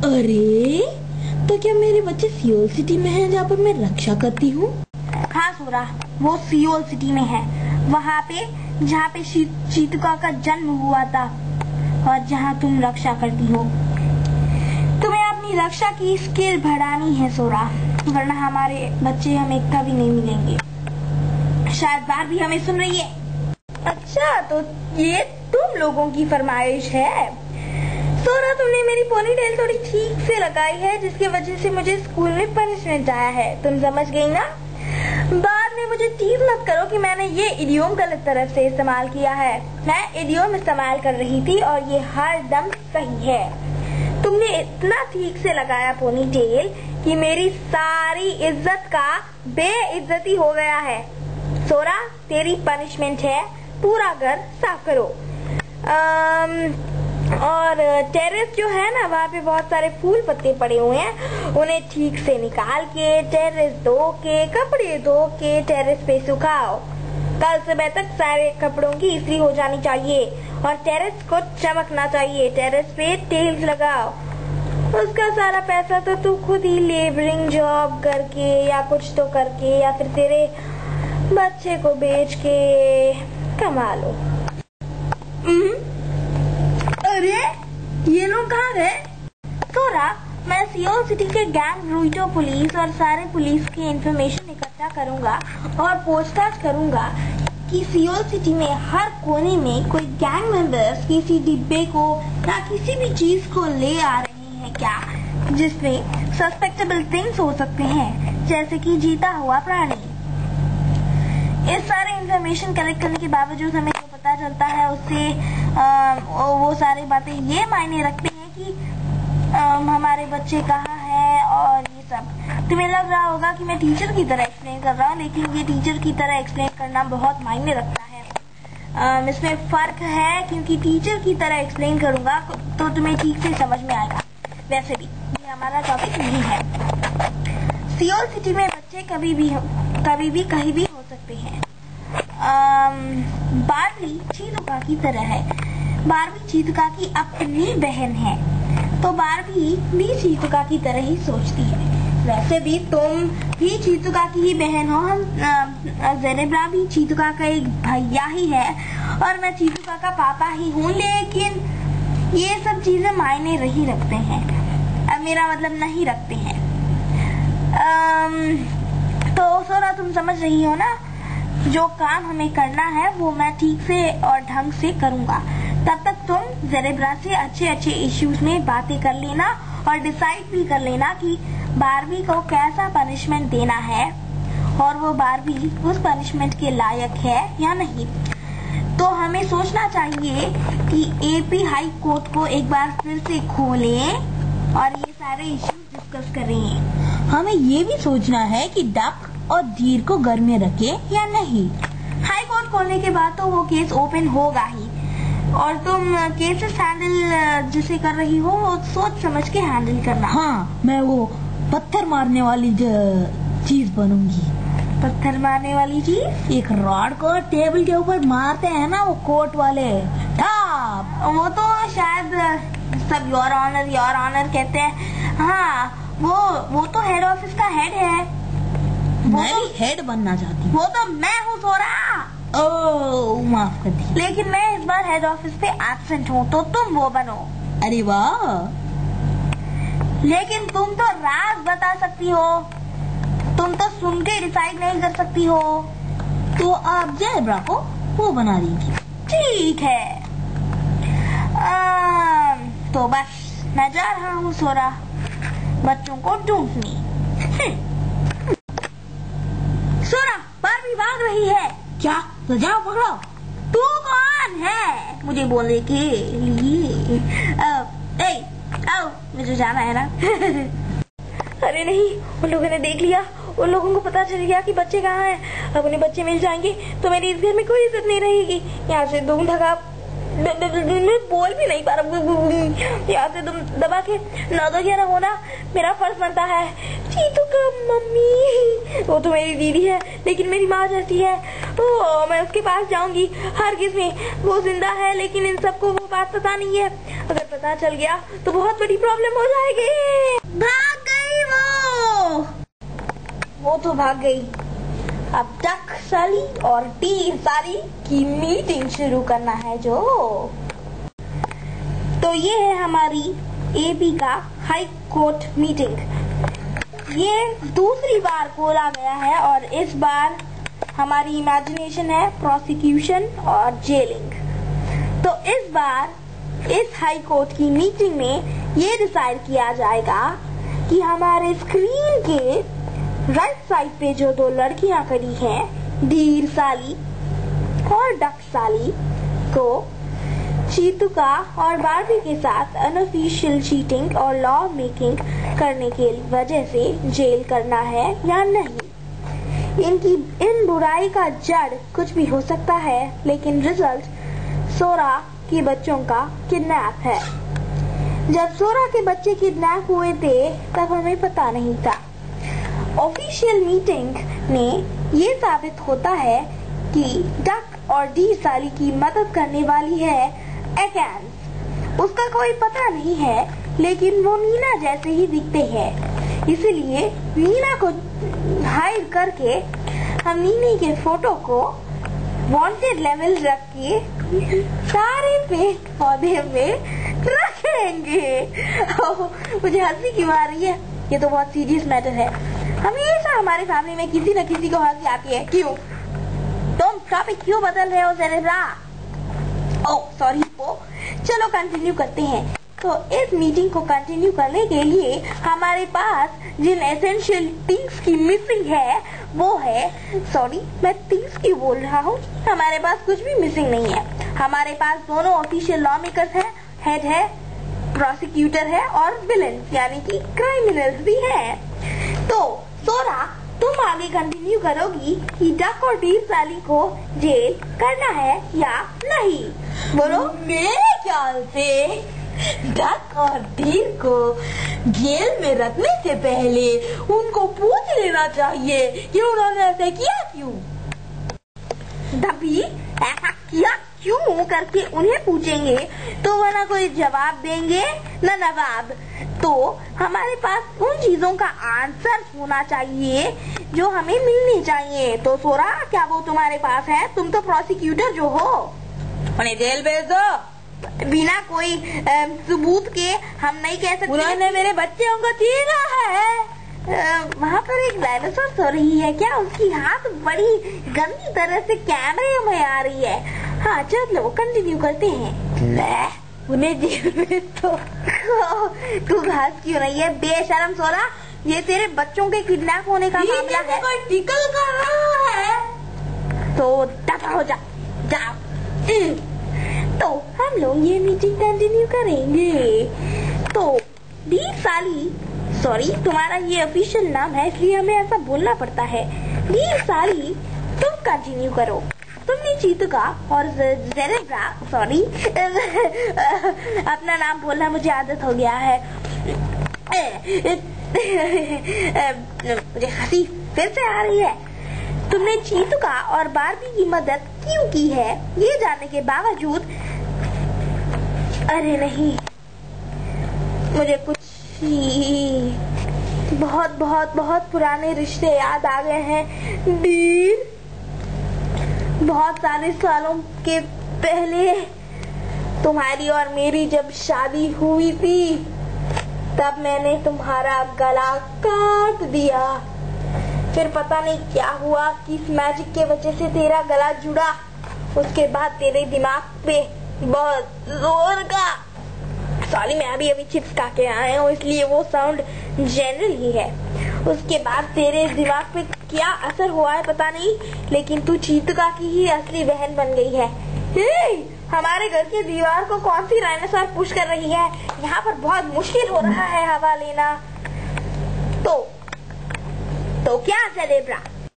अरे, तो क्या मेरे बच्चे सियोल सिटी में हैं जहाँ पर मैं रक्षा करती हूँ? हाँ सोरा, वो सियोल सिटी में है, वहाँ पे जहाँ पे चीतुका का जन्म हुआ था और जहाँ तुम रक्षा करती हो। तुम्हें अपनी रक्षा की स्किल बढ़ानी है सोरा, वरना हमारे बच्चे हमें कभी नहीं मिलेंगे। शायद बारबी हमें सुन रही है। अच्छा, तो ये तुम लोगों की फरमाइश है। सोरा, तुमने मेरी पोनीटेल थोड़ी ठीक से लगाई है, जिसकी वजह से मुझे स्कूल में पनिशमेंट आया है। तुम समझ गई ना? बाद में मुझे टीज मत करो कि मैंने ये इडियोम गलत तरफ से इस्तेमाल किया है। मैं इडियोम इस्तेमाल कर रही थी और ये हर दम सही है। तुमने इतना ठीक से लगाया पोनीटेल कि मेरी सारी इज्जत का बेइज्जती हो गया है। सोरा, तेरी पनिशमेंट है, पूरा घर साफ करो। और टेरेस जो है ना, वहाँ पे बहुत सारे फूल पत्ते पड़े हुए हैं, उन्हें ठीक से निकाल के टेरेस धो के, कपड़े धो के टेरेस पे सुखाओ। कल सुबह तक सारे कपड़ों की इस्त्री हो जानी चाहिए और टेरेस को चमकना चाहिए। टेरेस पे टेल्स लगाओ। उसका सारा पैसा तो तू खुद ही लेबरिंग जॉब करके या कुछ तो करके या फिर तेरे बच्चे को बेच के कमा लो। अरे, ये लोग कहाँ गए? सोरा, मैं सियोल सिटी के गैंग रूइटो पुलिस और सारे पुलिस की इंफॉर्मेशन इकट्ठा करूंगा और पूछताछ करूंगा कि सियोल सिटी में हर कोने में कोई गैंग मेंबर्स किसी डिब्बे को या किसी भी चीज को ले आ रहे हैं क्या, जिसमें सस्पेक्टेबल थिंग्स हो सकते हैं, जैसे कि जीता हुआ प्राणी। इस सारे इंफॉर्मेशन कलेक्ट करने के बावजूद हमें जो पता चलता है उससे वो सारी बातें ये मायने रखते हैं कि हमारे बच्चे कहाँ हैं और ये सब। तुम्हें लग रहा होगा कि मैं टीचर की तरह एक्सप्लेन कर रहा हूँ, लेकिन ये टीचर की तरह एक्सप्लेन करना बहुत मायने रखता है। इसमें फर्क है, क्योंकि टीचर की तरह एक्सप्लेन करूंगा तो तुम्हें ठीक से समझ में आएगा। वैसे भी ये हमारा टॉपिक नहीं है। सियोल सिटी में बच्चे कभी भी कहीं भी हो सकते हैं। बारबी चीतुका की तरह है। बारबी चीतुका की अपनी बहन है, तो बारबी भी चीतुका की तरह ही सोचती है। वैसे भी तुम भी चीतुका की ही बहन हो। जेरेब्रा भी चीतुका का एक भैया ही है और मैं चीतुका का पापा ही हूँ, लेकिन ये सब चीजें मायने नहीं रखते हैं। मेरा मतलब नहीं रखते हैं। तो सोरा, तुम समझ रही हो ना? जो काम हमें करना है वो मैं ठीक से और ढंग से करूंगा। तब तक तुम जेरेब्रा से अच्छे इश्यूज में बातें कर लेना और डिसाइड भी कर लेना कि बारबी को कैसा पनिशमेंट देना है और वो बारबी उस पनिशमेंट के लायक है या नहीं। तो हमें सोचना चाहिए कि एपी हाई कोर्ट को एक बार फिर से खोलें और ये सारे इश्यूज डिस्कस करें। हमें ये भी सोचना है कि डक और धीर को घर में रखे या नहीं। हाई कोर्ट खोलने के बाद तो वो केस ओपन होगा ही, और तुम केसेस हैंडल जिसे कर रही हो वो सोच समझ के हैंडल करना। हाँ, मैं वो पत्थर मारने वाली चीज बनूंगी। पत्थर मारने वाली चीज? एक रॉड को टेबल के ऊपर मारते हैं ना वो कोर्ट वाले। वो तो शायद सब योर ऑनर कहते हैं। हाँ, वो तो हेड ऑफिस का हेड है। मैं भी हेड बनना चाहती हूँ। वो तो मैं हूँ सोरा। ओह, माफ कर दी। लेकिन मैं इस बार हेड ऑफिस पे एब्सेंट हूँ, तो तुम वो बनो। अरे वाह। लेकिन तुम तो राज बता सकती हो, तुम तो सुन के डिसाइड नहीं कर सकती हो। तो आप जेब्रा को वो बना दीजिए। ठीक है। तो बस मैं जा रहा हूँ सोरा, बच्चों को ढूंढने। सोरा, बारबी भाग रही है। क्या? तो जाओ पकड़ो। तू कौन है मुझे बोलने के लिए? आओ, मुझे जाना है ना। अरे नहीं, उन लोगों ने देख लिया, उन लोगों को पता चल गया कि बच्चे कहाँ हैं। अब उन्हें बच्चे मिल जाएंगे तो मेरी इस घर में कोई इज्जत नहीं रहेगी। यहाँ से दूर भगा। मैं बोल भी नहीं पा रहा। यहाँ से तुम दबा के 9-11 होना मेरा फर्ज बनता है। चीतू का मम्मी, वो तो मेरी दीदी है लेकिन मेरी माँ जैसी है। ओ, मैं उसके पास जाऊंगी हरगिज़ में। वो जिंदा है लेकिन इन सबको वो बात पता नहीं है। अगर पता चल गया तो बहुत बड़ी प्रॉब्लम हो जाएगी। भाग गई वो तो भाग गई। अब डक साली और डी साली की मीटिंग शुरू करना है जो। तो ये है हमारी एपी का हाई कोर्ट मीटिंग। ये दूसरी बार खोला गया है और इस बार हमारी इमेजिनेशन है प्रोसिक्यूशन और जेलिंग। तो इस बार इस हाई कोर्ट की मीटिंग में ये डिसाइड किया जाएगा कि हमारे स्क्रीन के राइट साइड पे जो 2 लड़कियां खड़ी हैं, डीर साली और डक साली, को चीतुका और बार्बी के साथ अनऑफिशियल चीटिंग और लॉ मेकिंग करने की वजह से जेल करना है या नहीं। इनकी इन बुराई का जड़ कुछ भी हो सकता है लेकिन रिजल्ट सोरा के बच्चों का किडनैप है। जब सोरा के बच्चे किडनैप हुए थे तब हमें पता नहीं था। ऑफिशियल मीटिंग में ये साबित होता है कि डक और डी साली की मदद करने वाली है एकांस। उसका कोई पता नहीं है लेकिन वो नीना जैसे ही दिखते हैं, इसलिए नीना को हाइड करके हम नीनी के फोटो को वांटेड लेवल रख के सारे पेड़ पौधे में रखेंगे। मुझे हंसी क्यों आ रही है? ये तो बहुत सीरियस मैटर है। हमेशा हमारे फैमिली में किसी न किसी को हंसी आती है। क्यों? तुम टॉपिक क्यों बदल रहे हो सेरेब्रा? ओह सॉरी पो। चलो कंटिन्यू करते हैं। तो इस मीटिंग को कंटिन्यू करने के लिए हमारे पास जिन एसेंशियल थिंग्स की मिसिंग है वो है, सॉरी मैं थिंग्स क्यों बोल रहा हूँ, हमारे पास कुछ भी मिसिंग नहीं है। हमारे पास दोनों ऑफिशियल लॉ मेकर्स है, हेड है, प्रोसिक्यूटर है और विलन यानी कि क्रिमिनल्स भी है। तो सोरा तुम आगे कंटिन्यू करोगी कि डक और डी साली को जेल करना है या नहीं। बोलो। मेरे ख्याल से डक और डीर को जेल में रखने से पहले उनको पूछ लेना चाहिए कि उन्होंने ऐसे किया क्यों। तभी ऐसा किया क्यों करके उन्हें पूछेंगे तो वो ना कोई जवाब देंगे न नवाब। तो हमारे पास उन चीजों का आंसर होना चाहिए जो हमें मिलनी चाहिए। तो सोरा क्या वो तुम्हारे पास है? तुम तो प्रोसिक्यूटर जो हो। उन्हें जेल भेज दो। बिना कोई सबूत के हम नहीं कह सकते। उन्होंने मेरे बच्चों को छीना है। वहाँ पर एक डायनासोर सो रही है क्या? उसकी हाथ बड़ी गंदी तरह से कैमरे में आ रही है। हाँ चलो कंटिन्यू करते हैं। उन्हें जेल में तो तू घास क्यों नहीं है बेशरम सोरा? ये तेरे बच्चों के किडनैप होने का मामला है। कोई टिकल कर रहा है तो दफा हो जा। तो हम लोग ये मीटिंग कंटिन्यू करेंगे। तो डी साली, सॉरी तुम्हारा ये ऑफिशियल नाम है इसलिए हमें ऐसा बोलना पड़ता है। डी साली तुम कंटिन्यू करो। तुमने चीतुका और जेरेब्रा, सॉरी अपना नाम बोलना मुझे आदत हो गया है। मुझे हंसी फिर से आ रही है। तुमने चीतुका और बार्बी की मदद क्यों की है ये जानने के बावजूद, अरे नहीं मुझे कुछ बहुत बहुत बहुत पुराने रिश्ते याद आ गए हैं। डीर बहुत सारे सालों के पहले तुम्हारी और मेरी जब शादी हुई थी तब मैंने तुम्हारा गला काट दिया। फिर पता नहीं क्या हुआ, किस मैजिक के वजह से तेरा गला जुड़ा। उसके बाद तेरे दिमाग पे बहुत जोर का, सॉरी मैं अभी चिप्स खा के आए हूँ इसलिए वो साउंड जनरल ही है। उसके बाद तेरे दिमाग पे क्या असर हुआ है पता नहीं, लेकिन तू चीतुका की ही असली बहन बन गई है। हमारे घर की दीवार को कौन सी डायनासोर पुश कर रही है? यहाँ पर बहुत मुश्किल हो रहा है हवा लेना। तो क्या सेलेब्रा,